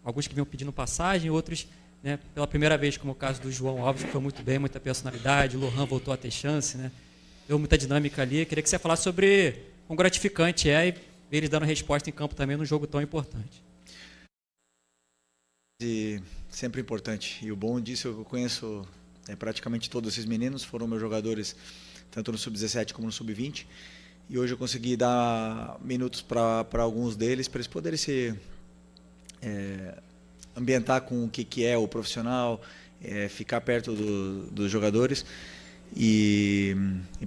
alguns que vinham pedindo passagem, outros, né, pela primeira vez, como o caso do João Alves, que foi muito bem, muita personalidade, o Lohan voltou a ter chance, né? Deu muita dinâmica ali. Queria que você falasse sobre quão gratificante é e ver eles dando resposta em campo também num jogo tão importante. E sempre importante. E o bom disso, eu conheço praticamente todos esses meninos, foram meus jogadores tanto no Sub-17 como no Sub-20. E hoje eu consegui dar minutos para alguns deles, para eles poderem se ambientar com o que é o profissional, ficar perto dos jogadores. E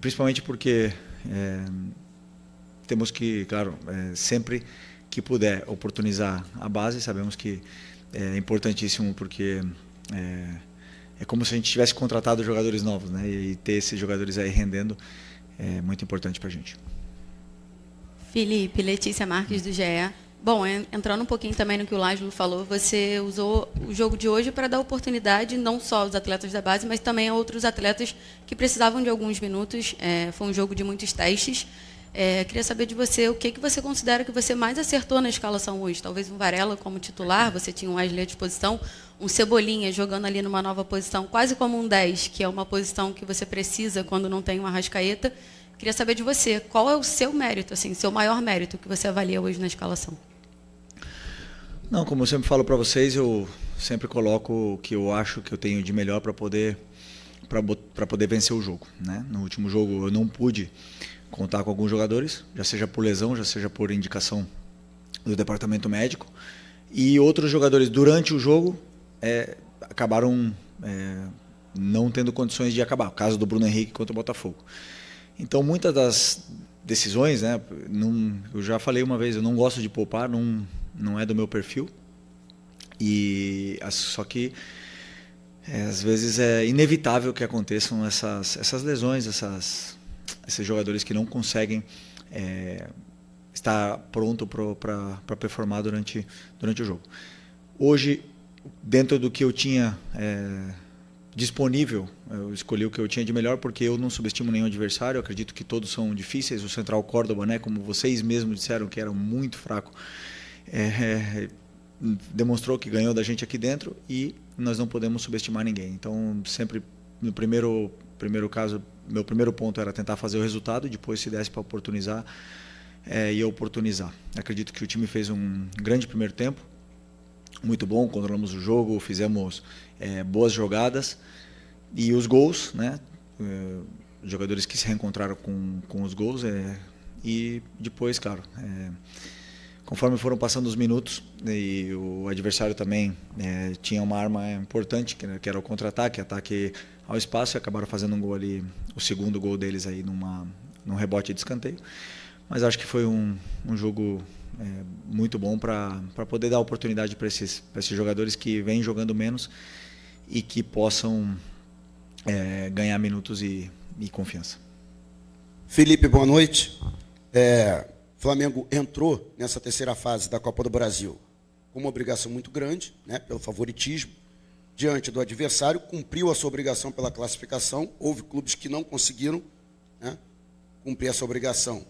principalmente porque temos que, claro, sempre que puder oportunizar a base, sabemos que é importantíssimo porque é como se a gente tivesse contratado jogadores novos, né? E ter esses jogadores aí rendendo é muito importante para a gente. Felipe, Letícia Marques do GE. Bom, entrando um pouquinho também no que o Lázaro falou, você usou o jogo de hoje para dar oportunidade não só aos atletas da base, mas também a outros atletas que precisavam de alguns minutos. Foi um jogo de muitos testes. Queria saber de você o que você considera que você mais acertou na escalação hoje. Talvez um Varela como titular, você tinha um Wesley à disposição, um Cebolinha jogando ali numa nova posição, quase como um 10, que é uma posição que você precisa quando não tem uma Arrascaeta. Queria saber de você, qual é o seu mérito, assim, seu maior mérito que você avalia hoje na escalação? Não, como eu sempre falo para vocês, eu sempre coloco o que eu acho que eu tenho de melhor para poder vencer o jogo, né? No último jogo eu não pude contar com alguns jogadores, já seja por lesão, já seja por indicação do departamento médico, e outros jogadores durante o jogo acabaram não tendo condições de acabar. O caso do Bruno Henrique contra o Botafogo. Então, muitas das decisões, né, eu já falei uma vez, eu não gosto de poupar, não é do meu perfil. Só que às vezes é inevitável que aconteçam essas lesões, esses jogadores que não conseguem estar pronto para performar durante o jogo. Hoje, dentro do que eu tinha disponível, eu escolhi o que eu tinha de melhor porque eu não subestimo nenhum adversário, eu acredito que todos são difíceis. O Central Córdoba, né, como vocês mesmos disseram que era muito fraco, demonstrou que ganhou da gente aqui dentro e nós não podemos subestimar ninguém. Então, sempre no primeiro caso, meu primeiro ponto era tentar fazer o resultado, depois se desse para oportunizar, e oportunizar. Acredito que o time fez um grande primeiro tempo, muito bom, controlamos o jogo, fizemos boas jogadas e os gols, né? Os jogadores que se reencontraram com os gols e depois, claro, conforme foram passando os minutos e o adversário também tinha uma arma importante que era o contra-ataque, ataque ao espaço, e acabaram fazendo um gol ali, o segundo gol deles aí num rebote de escanteio. Mas acho que foi um jogo muito bom para poder dar oportunidade para esses jogadores que vêm jogando menos e que possam ganhar minutos e confiança. Felipe, boa noite. Flamengo entrou nessa terceira fase da Copa do Brasil com uma obrigação muito grande, né, pelo favoritismo, diante do adversário, cumpriu a sua obrigação pela classificação. Houve clubes que não conseguiram, né, cumprir essa obrigação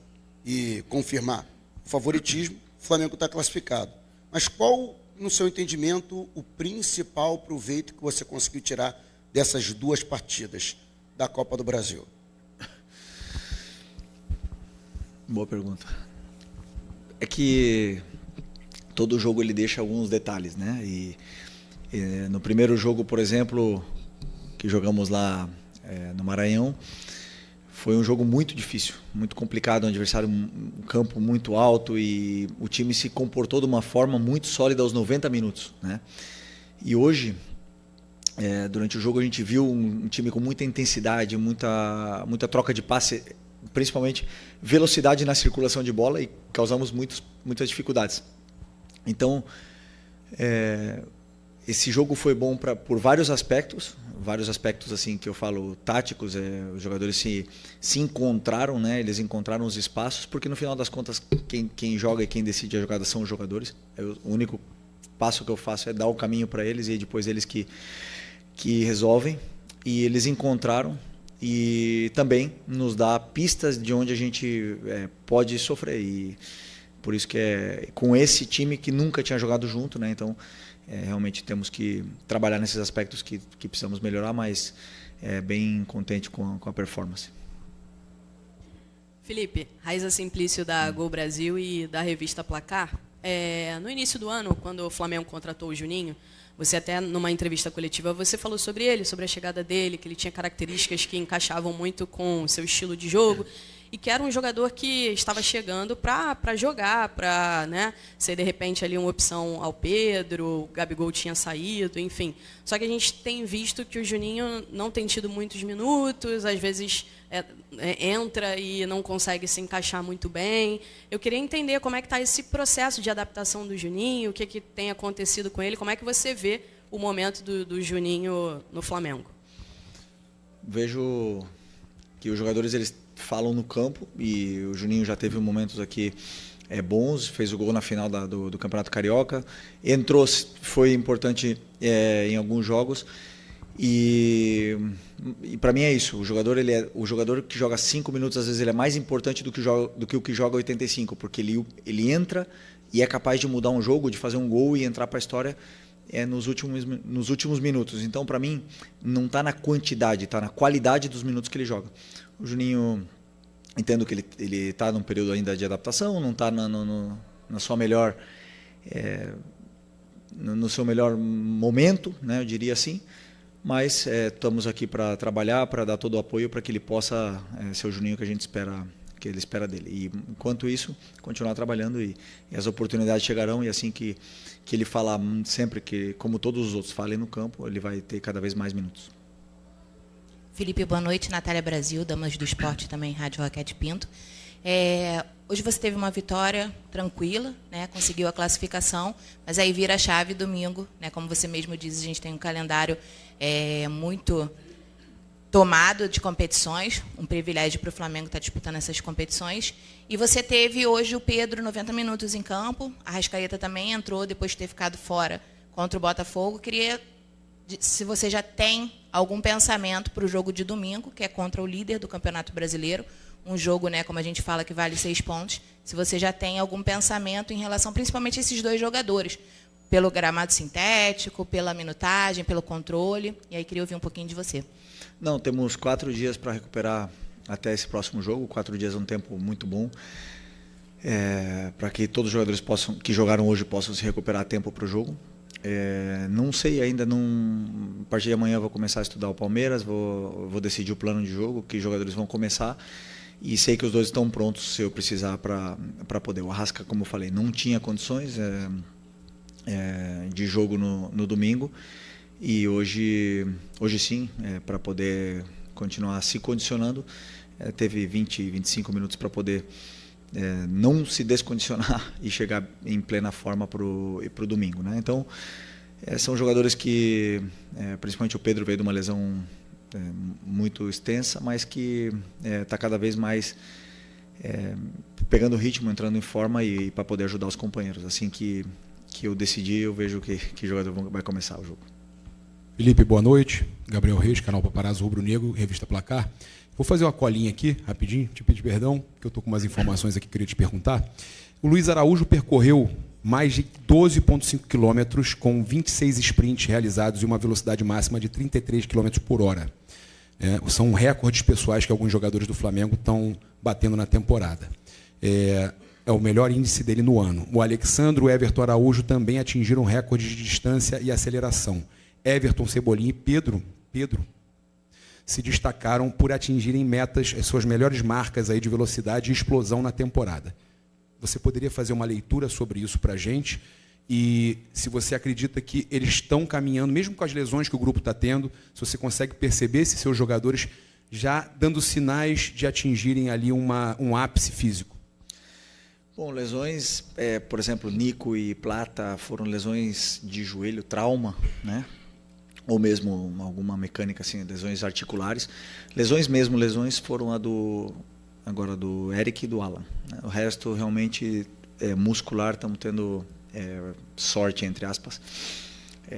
e confirmar o favoritismo. O Flamengo está classificado. Mas qual, no seu entendimento, o principal proveito que você conseguiu tirar dessas duas partidas da Copa do Brasil? Boa pergunta. É que todo jogo ele deixa alguns detalhes, né? E no primeiro jogo, por exemplo, que jogamos lá no Maranhão, foi um jogo muito difícil, muito complicado, um adversário, um campo muito alto, e o time se comportou de uma forma muito sólida aos 90 minutos, né? E hoje, durante o jogo, a gente viu um time com muita intensidade, muita troca de passe, principalmente velocidade na circulação de bola, e causamos muitas dificuldades. Então, esse jogo foi bom por vários aspectos assim que eu falo táticos. Os jogadores se encontraram, né? Eles encontraram os espaços, porque no final das contas quem joga e quem decide a jogada são os jogadores. O único passo que eu faço é dar o caminho para eles e depois eles que resolvem. E eles encontraram e também nos dá pistas de onde a gente pode sofrer. E Por isso que é com esse time que nunca tinha jogado junto, né? Então, realmente temos que trabalhar nesses aspectos que precisamos melhorar, mas bem contente com a performance. Felipe, Raiza Simplício da Gol Brasil e da revista Placar. No início do ano, quando o Flamengo contratou o Juninho, você até numa entrevista coletiva, você falou sobre ele, sobre a chegada dele, que ele tinha características que encaixavam muito com o seu estilo de jogo e que era um jogador que estava chegando para jogar, para, né, ser de repente ali uma opção ao Pedro, o Gabigol tinha saído, enfim. Só que a gente tem visto que o Juninho não tem tido muitos minutos, às vezes entra e não consegue se encaixar muito bem. Eu queria entender como é que está esse processo de adaptação do Juninho, o que tem acontecido com ele, como é que você vê o momento do Juninho no Flamengo? Vejo que os jogadores eles falam no campo e o Juninho já teve momentos aqui bons, fez o gol na final do Campeonato Carioca, entrou, foi importante em alguns jogos. E para mim é isso, o jogador que joga 5 minutos, às vezes ele é mais importante do que o que joga 85, porque ele entra e é capaz de mudar um jogo, de fazer um gol e entrar para a história nos últimos minutos. Então, para mim, não está na quantidade, está na qualidade dos minutos que ele joga. O Juninho, entendo que ele está num período ainda de adaptação, não está na sua melhor, no seu melhor momento, né, eu diria assim. Mas estamos aqui para trabalhar, para dar todo o apoio para que ele possa ser o Juninho que a gente espera, que ele espera dele. E enquanto isso, continuar trabalhando e as oportunidades chegarão, e assim que ele falar sempre que, como todos os outros falem no campo, ele vai ter cada vez mais minutos. Felipe, boa noite. Natália Brasil, Damas do Esporte, também Rádio Roquete Pinto. Hoje você teve uma vitória tranquila, né? Conseguiu a classificação, mas aí vira a chave domingo, né? Como você mesmo diz, a gente tem um calendário muito tomado de competições, um privilégio para o Flamengo estar disputando essas competições. E você teve hoje o Pedro 90 minutos em campo, a Arrascaeta também entrou depois de ter ficado fora contra o Botafogo. Queria, se você já tem algum pensamento para o jogo de domingo, que é contra o líder do Campeonato Brasileiro, um jogo, né, como a gente fala, que vale 6 pontos, se você já tem algum pensamento em relação principalmente a esses dois jogadores, pelo gramado sintético, pela minutagem, pelo controle, e aí queria ouvir um pouquinho de você. Não, temos 4 dias para recuperar até esse próximo jogo. 4 dias é um tempo muito bom para que todos os jogadores que jogaram hoje possam se recuperar a tempo para o jogo. Não sei ainda, a partir de amanhã eu vou começar a estudar o Palmeiras, vou decidir o plano de jogo, que jogadores vão começar, e sei que os dois estão prontos se eu precisar para poder. O Arrasca, como eu falei, não tinha condições de jogo no domingo, e hoje sim, para poder continuar se condicionando, teve 20, 25 minutos para poder não se descondicionar e chegar em plena forma para o domingo, né? Então, são jogadores que, principalmente o Pedro veio de uma lesão muito extensa, mas que está cada vez mais pegando ritmo, entrando em forma e para poder ajudar os companheiros. Assim que eu decidir, eu vejo que jogador vai começar o jogo. Felipe, boa noite. Gabriel Reis, canal Paparazzo Rubro Negro, revista Placar. Vou fazer uma colinha aqui, rapidinho, te pedir perdão, que eu estou com umas informações aqui que eu queria te perguntar. O Luiz Araújo percorreu mais de 12,5 quilômetros com 26 sprints realizados e uma velocidade máxima de 33 km por hora. São recordes pessoais que alguns jogadores do Flamengo estão batendo na temporada. É o melhor índice dele no ano. O Alexandre e o Everton Araújo também atingiram recordes de distância e aceleração. Everton, Cebolinha e Pedro se destacaram por atingirem metas, as suas melhores marcas aí de velocidade e explosão na temporada. Você poderia fazer uma leitura sobre isso para a gente? E se você acredita que eles estão caminhando, mesmo com as lesões que o grupo está tendo, se você consegue perceber esses seus jogadores já dando sinais de atingirem ali um ápice físico? Bom, lesões, por exemplo, Nico e Plata foram lesões de joelho, trauma, né? Ou mesmo alguma mecânica, assim, lesões articulares. Lesões foram do Eric e do Alan, né? O resto realmente muscular, estamos tendo sorte, entre aspas,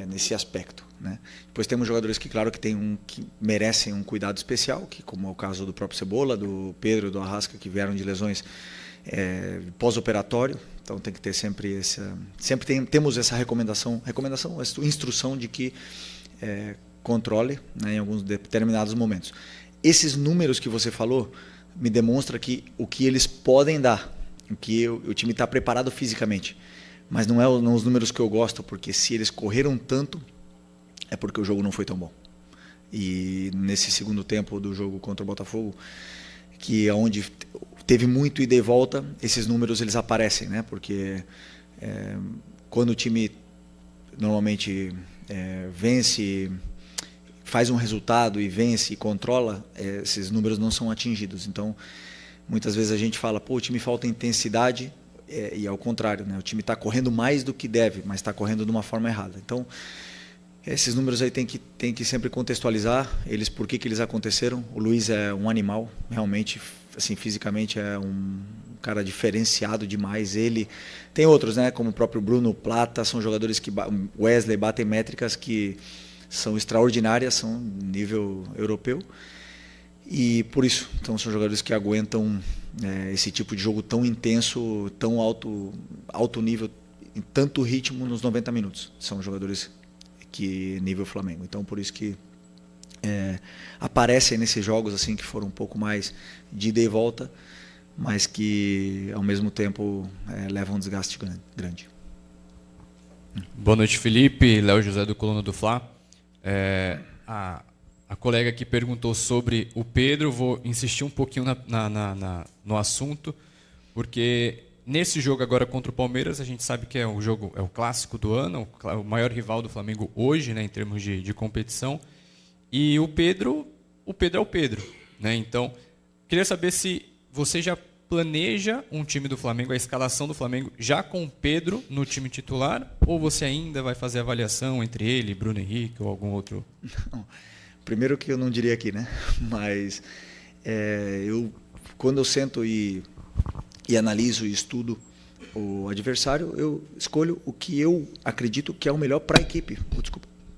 nesse aspecto, né? Depois temos jogadores que, claro, que merecem um cuidado especial, que como é o caso do próprio Cebola, do Pedro, do Arrasca, que vieram de lesões pós-operatório. Então tem que ter temos essa recomendação, essa instrução de que controle, né, em alguns determinados momentos. Esses números que você falou me demonstram que o que eles podem dar, o que o time está preparado fisicamente, mas não os números que eu gosto, porque se eles correram tanto, é porque o jogo não foi tão bom. E nesse segundo tempo do jogo contra o Botafogo, que é onde teve muito ida e volta, esses números eles aparecem, né? Porque quando o time normalmente vence, faz um resultado e vence e controla, esses números não são atingidos. Então, muitas vezes a gente fala, pô, o time falta intensidade, e ao contrário, né? O time está correndo mais do que deve, mas está correndo de uma forma errada. Então, esses números aí tem que sempre contextualizar eles, por que eles aconteceram. O Luiz é um animal, realmente, assim, fisicamente é um cara diferenciado demais. Ele tem outros, né, como o próprio Bruno Plata, são jogadores que Wesley batem métricas que são extraordinárias, são nível europeu. E por isso, então são jogadores que aguentam esse tipo de jogo tão intenso, tão alto nível, em tanto ritmo nos 90 minutos. São jogadores que nível Flamengo. Então por isso que aparecem nesses jogos assim que foram um pouco mais de ida e volta, mas que ao mesmo tempo levam um desgaste grande. Boa noite, Felipe. Léo José do Coluna do Fla. A colega que perguntou sobre o Pedro, vou insistir um pouquinho no assunto, porque nesse jogo agora contra o Palmeiras, a gente sabe que é o clássico do ano, o maior rival do Flamengo hoje, né, em termos de competição. E o Pedro é o Pedro, né? Então, queria saber se você já planeja um time do Flamengo, a escalação do Flamengo, já com o Pedro no time titular, ou você ainda vai fazer avaliação entre ele, Bruno Henrique ou algum outro? Não. Primeiro que eu não diria aqui, né? Mas quando eu sento e analiso e estudo o adversário, eu escolho o que eu acredito que é o melhor para a equipe.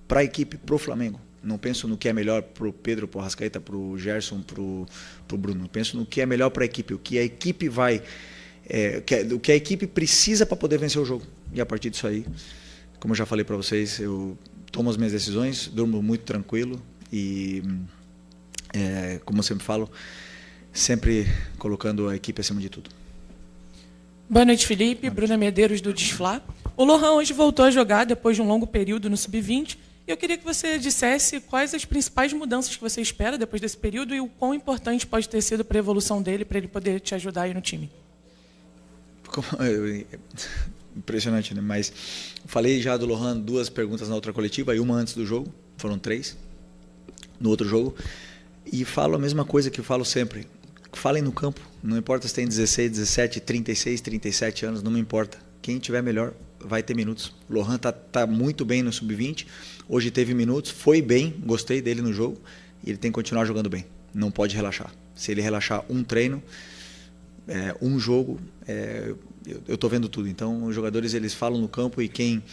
Para a equipe, para o Flamengo. Não penso no que é melhor para o Pedro, para o Arrascaeta, para o Gerson, para o Bruno. Penso no que é melhor para a equipe, o que a equipe o que a equipe precisa para poder vencer o jogo. E a partir disso aí, como eu já falei para vocês, eu tomo as minhas decisões, durmo muito tranquilo e, como eu sempre falo, sempre colocando a equipe acima de tudo. Boa noite, Felipe. Bruna Medeiros, do Desflá. O Lohan hoje voltou a jogar depois de um longo período no Sub-20. E eu queria que você dissesse quais as principais mudanças que você espera depois desse período e o quão importante pode ter sido para a evolução dele, para ele poder te ajudar aí no time. Impressionante, né? Mas falei já do Lohan 2 perguntas na outra coletiva, e uma antes do jogo, foram 3 no outro jogo. E falo a mesma coisa que eu falo sempre. Falem no campo, não importa se tem 16, 17, 36, 37 anos, não me importa. Quem tiver melhor vai ter minutos. O Lohan tá muito bem no Sub-20, hoje teve minutos, foi bem, gostei dele no jogo, e ele tem que continuar jogando bem, não pode relaxar. Se ele relaxar um treino, um jogo, eu estou vendo tudo. Então os jogadores eles falam no campo, e quem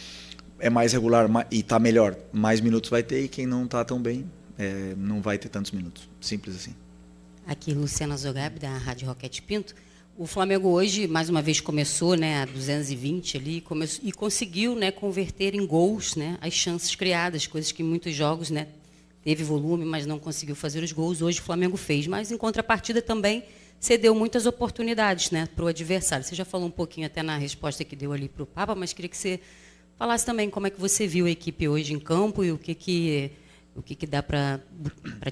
é mais regular e está melhor, mais minutos vai ter, e quem não está tão bem, não vai ter tantos minutos. Simples assim. Aqui, Luciana Zogabe, da Rádio Roquete Pinto. O Flamengo hoje, mais uma vez, começou, né, a 220 ali, e conseguiu, né, converter em gols, né, as chances criadas, coisas que em muitos jogos, né, teve volume, mas não conseguiu fazer os gols. Hoje o Flamengo fez, mas em contrapartida também cedeu muitas oportunidades, né, para o adversário. Você já falou um pouquinho até na resposta que deu ali para o Papa, mas queria que você falasse também como é que você viu a equipe hoje em campo e o que dá para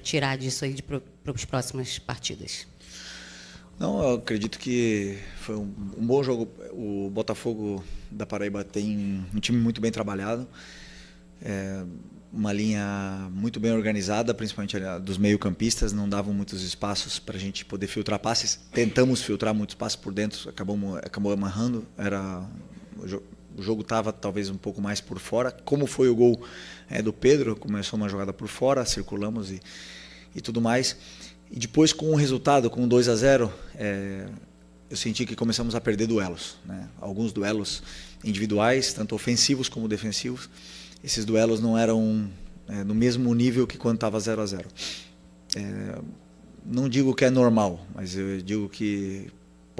tirar disso aí para as próximas partidas. Não, eu acredito que foi um bom jogo. O Botafogo da Paraíba tem um time muito bem trabalhado, uma linha muito bem organizada, principalmente dos meio-campistas, não davam muitos espaços para a gente poder filtrar passes. Tentamos filtrar muitos passes por dentro, acabou amarrando. O jogo estava talvez um pouco mais por fora. Como foi o gol do Pedro, começou uma jogada por fora, circulamos e tudo mais. E depois, com o resultado, com 2-0, eu senti que começamos a perder duelos, né? Alguns duelos individuais, tanto ofensivos como defensivos. Esses duelos não eram no mesmo nível que quando estava 0-0. Não digo que é normal, mas eu digo que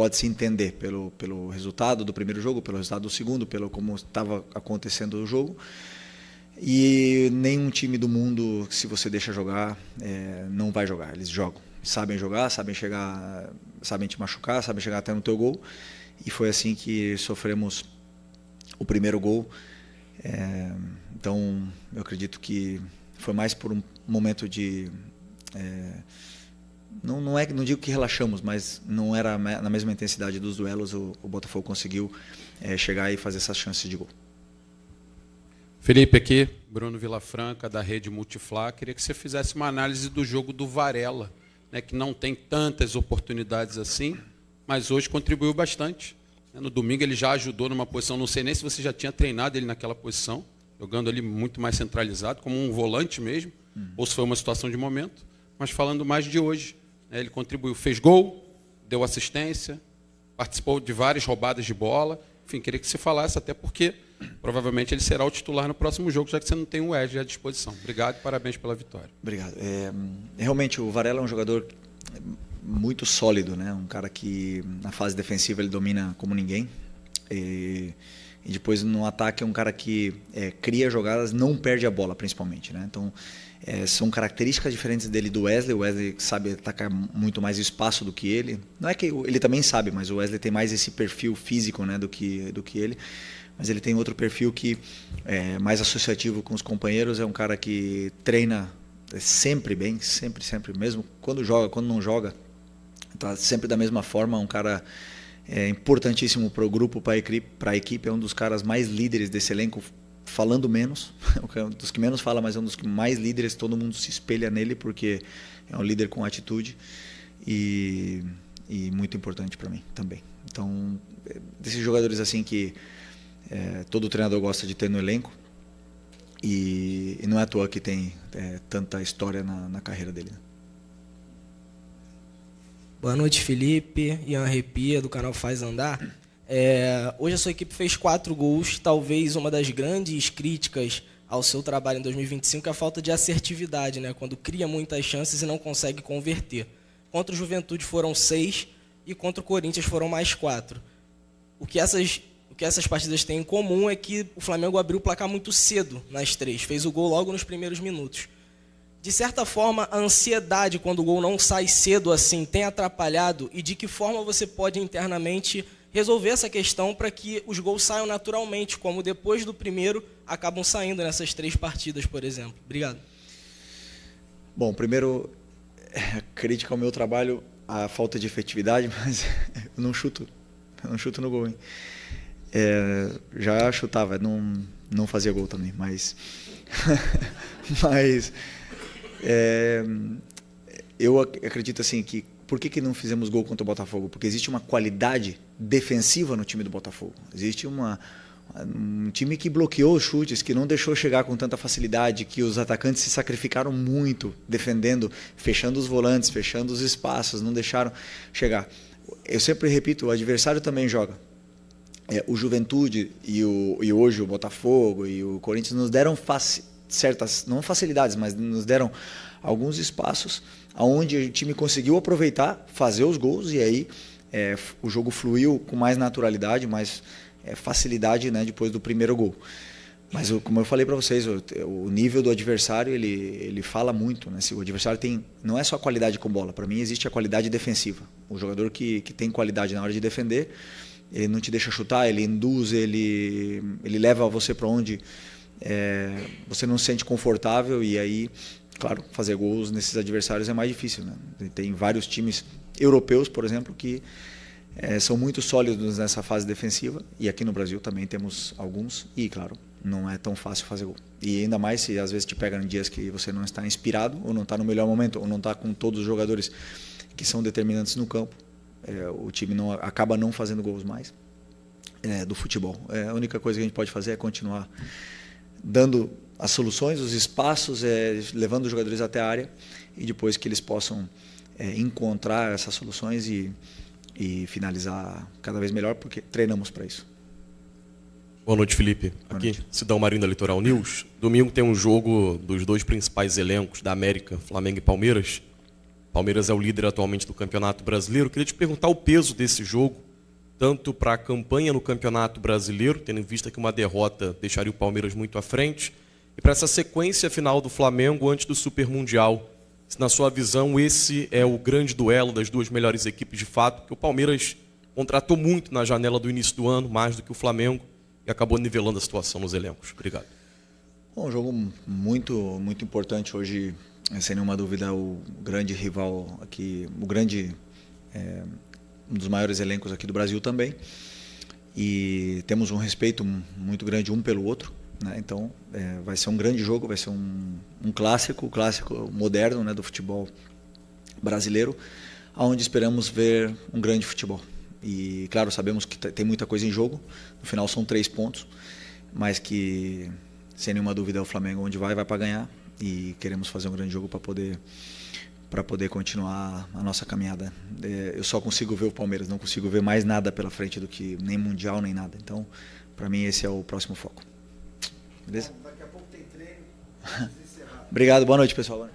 pode se entender pelo resultado do primeiro jogo, pelo resultado do segundo, pelo como estava acontecendo o jogo. E nenhum time do mundo, se você deixa jogar, não vai jogar. Eles jogam, sabem jogar, sabem chegar, sabem te machucar, sabem chegar até no teu gol. E foi assim que sofremos o primeiro gol. Então, eu acredito que foi mais por um momento de... Não digo que relaxamos, mas não era na mesma intensidade dos duelos. O Botafogo conseguiu chegar e fazer essas chances de gol. Felipe, aqui, Bruno Vilafranca, da Rede Multiflá. Queria que você fizesse uma análise do jogo do Varela, né, que não tem tantas oportunidades assim, mas hoje contribuiu bastante. No domingo ele já ajudou numa posição, não sei nem se você já tinha treinado ele naquela posição, jogando ali muito mais centralizado, como um volante mesmo, ou se foi uma situação de momento, mas falando mais de hoje. Ele contribuiu, fez gol, deu assistência, participou de várias roubadas de bola. Enfim, queria que você falasse, até porque provavelmente ele será o titular no próximo jogo, já que você não tem o Wesley à disposição. Obrigado e parabéns pela vitória. Obrigado. Realmente, o Varela é um jogador muito sólido, né? Um cara que na fase defensiva ele domina como ninguém. E depois no ataque é um cara que cria jogadas, não perde a bola, principalmente, né? Então, são características diferentes dele e do Wesley. O Wesley sabe atacar muito mais espaço do que ele. Não é que ele também sabe, mas o Wesley tem mais esse perfil físico, né, do que ele. Mas ele tem outro perfil que é mais associativo com os companheiros. É um cara que treina sempre bem, sempre, mesmo quando joga, quando não joga, tá sempre da mesma forma. Um cara importantíssimo para o grupo, para a equipe. É um dos caras mais líderes desse elenco, falando menos, é um dos que menos fala, mas é um dos que mais líderes. Todo mundo se espelha nele porque é um líder com atitude e muito importante para mim também. Então, desses jogadores assim que todo treinador gosta de ter no elenco, e não é à toa que tem tanta história na carreira dele, né? Boa noite, Felipe. Ian Repia, do canal Faz Andar. Hoje a sua equipe fez 4 gols. Talvez uma das grandes críticas ao seu trabalho em 2025 é a falta de assertividade, né? Quando cria muitas chances e não consegue converter. Contra o Juventude foram 6 e contra o Corinthians foram mais 4. O que essas partidas têm em comum é que o Flamengo abriu o placar muito cedo nas 3. Fez o gol logo nos primeiros minutos. De certa forma, a ansiedade quando o gol não sai cedo assim tem atrapalhado, e de que forma você pode internamente resolver essa questão para que os gols saiam naturalmente, como depois do primeiro acabam saindo nessas 3 partidas, por exemplo? Obrigado. Bom, primeiro, crítica ao meu trabalho, a falta de efetividade, mas eu não chuto no gol, hein? Já chutava, não fazia gol também, mas eu acredito assim que por que não fizemos gol contra o Botafogo? Porque existe uma qualidade defensiva no time do Botafogo. Existe um time que bloqueou os chutes, que não deixou chegar com tanta facilidade, que os atacantes se sacrificaram muito defendendo, fechando os volantes, fechando os espaços, não deixaram chegar. Eu sempre repito, o adversário também joga. O Juventude e hoje o Botafogo e o Corinthians nos deram certas, não facilidades, mas nos deram alguns espaços onde o time conseguiu aproveitar, fazer os gols, e aí o jogo fluiu com mais naturalidade, mais facilidade, né, depois do primeiro gol. Mas como eu falei para vocês, o nível do adversário ele fala muito, né? Se o adversário não é só qualidade com bola, para mim existe a qualidade defensiva. O jogador que tem qualidade na hora de defender, ele não te deixa chutar, ele induz, ele leva você para onde você não se sente confortável, e aí, claro, fazer gols nesses adversários é mais difícil, né? Tem vários times europeus, por exemplo, que são muito sólidos nessa fase defensiva, e aqui no Brasil também temos alguns, e claro, não é tão fácil fazer gol. E ainda mais se às vezes te pega em dias que você não está inspirado, ou não está no melhor momento, ou não está com todos os jogadores que são determinantes no campo. O time acaba não fazendo gols mais do futebol. A única coisa que a gente pode fazer é continuar dando as soluções, os espaços, levando os jogadores até a área, e depois que eles possam encontrar essas soluções e finalizar cada vez melhor, porque treinamos para isso. Boa noite, Felipe. Aqui, Sidão Marinho da Litoral News. Domingo tem um jogo dos 2 principais elencos da América, Flamengo e Palmeiras. Palmeiras é o líder atualmente do Campeonato Brasileiro. Eu queria te perguntar o peso desse jogo, tanto para a campanha no Campeonato Brasileiro, tendo em vista que uma derrota deixaria o Palmeiras muito à frente, e para essa sequência final do Flamengo antes do Super Mundial. Se, na sua visão, esse é o grande duelo das duas melhores equipes de fato, porque o Palmeiras contratou muito na janela do início do ano, mais do que o Flamengo, e acabou nivelando a situação nos elencos. Obrigado. Bom, um jogo muito, muito importante hoje, sem nenhuma dúvida, o grande rival aqui, um dos maiores elencos aqui do Brasil também. E temos um respeito muito grande um pelo outro, né? Então, vai ser um grande jogo, vai ser um clássico moderno, né, do futebol brasileiro, onde esperamos ver um grande futebol. E, claro, sabemos que tem muita coisa em jogo, no final são 3 pontos, mas que, sem nenhuma dúvida, o Flamengo onde vai para ganhar, e queremos fazer um grande jogo para poder continuar a nossa caminhada. Eu só consigo ver o Palmeiras, não consigo ver mais nada pela frente do que nem Mundial, nem nada. Então, para mim, esse é o próximo foco. Beleza? Daqui a pouco tem treino. Obrigado, boa noite, pessoal.